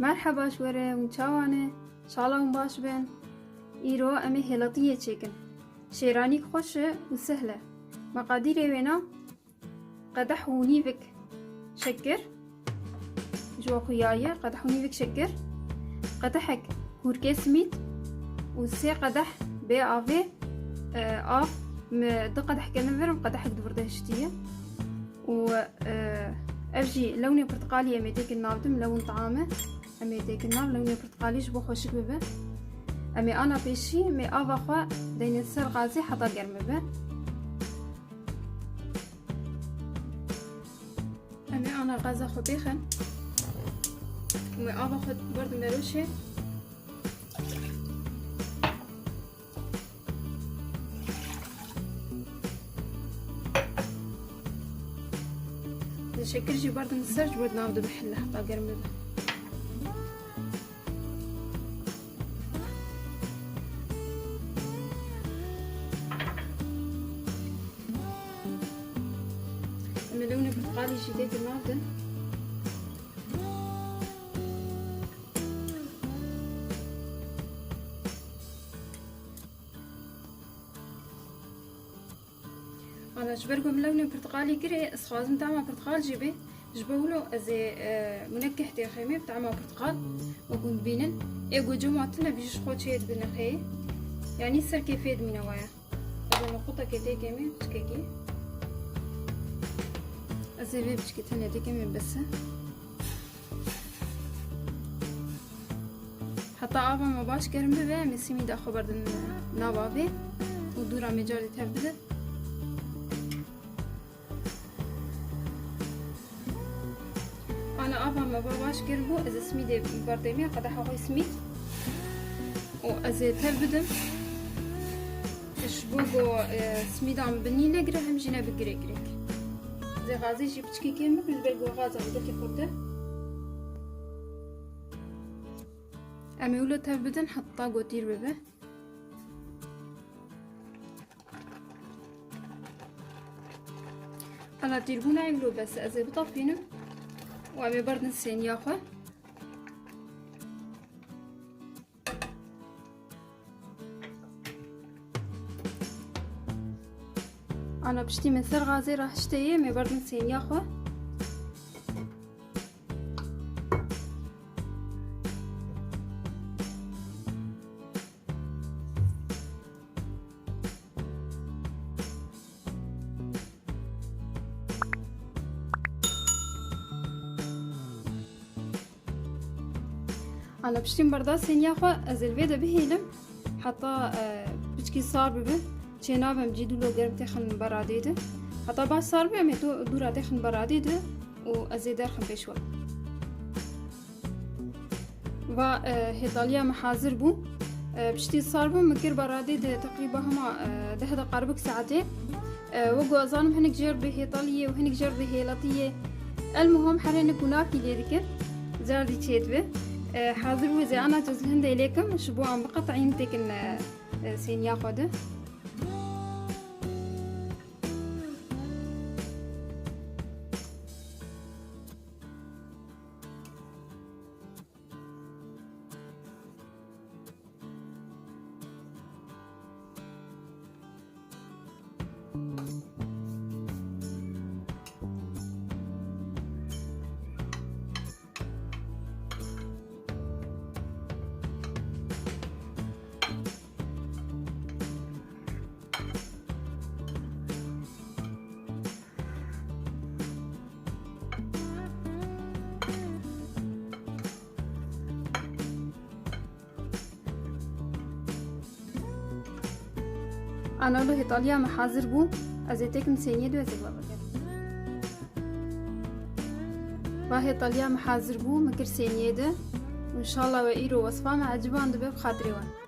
مرحبا شوره ونچاوانه شالون باش بن ایرو امی هلطیه چکن شیرانی خوشه و سهله مقادير وينا قدح ونيفك شكر جو خياية قدح ونيفك شكر قدحك كوركي سميت وسي قدح بي افي اف دو قدح كنفر قدحك دبرده شتيه و ارجي لوني برتقالي اميتيك النابدم لون طعامه اميتيك الناب لوني برتقالي جبو خوشك ببه امي انا بيشي مي افا خوا دين السر غازي حطا قرمه به امي انا غازا خو بيخن ومي افا خو برد مروشه شكر جي برد نسرج برد نابدو بحله حطا قرمه به لوني برتقالي جديد النابدة أنا جبركم لوني برتقالي كري اسخازم طعمه برتقال جيبي جبولو ازي منكح تي خيمي بطعمه برتقال وكون بينن ايغو جمعتنا بيش خوتشيت بنخي يعني سر كيفيد من نوايا ازي نقطة كيتي كيمي بتكيكي ازي بيش كيتنا دي كيمي بس حتى افا ما باش كرم ببه مسيمي دا خبردن نابابي ودورا مجالي تبدأ أنا أفهم ما باباش كربو إذا سميدة بردمي قدح هاي سميد وإذا تبدم شبوغو سميد عم بني لقرا هم جينا بقريك ريك زي غازي جيبتشكي كيمو بالبرقو غازة بدك خورده أمي ولو تبدن حطا قوتير ببه أنا تيربونا عملو بس إذا بطفينم وأمي برد نسين ياخو أنا بشتي من سر غازي راح اشتيه مي برد نسين ياخو أنا بشتي بردا سين ياخو أزل فيدا بهيلم حتى بشكي صار ببه چنابم جيدو لو گرم تخن براديده حتى باش صار بي امي دورا تخن براديده و ازيدار خن بشوا و هيطاليا محاضر بو بشتي صار بو مكر براديده تقريبا هما ده قربك ساعتين وقو ازانم هنك جرب هيطاليا وهنك جرب هيلاتيه المهم حرين كنافي ليذكر زاردي تشيتبه حاضر بو زي انا جزهن ديليكم شبو عم بقطعين تكن سين ياخده أنا له إيطاليا محاضر بو أزيتك مسيني دو أزيك بابا واه إيطاليا محاضر بو مكر سيني ده وإن شاء الله وإيرو وصفة مع عجبان دبي بخاطري وان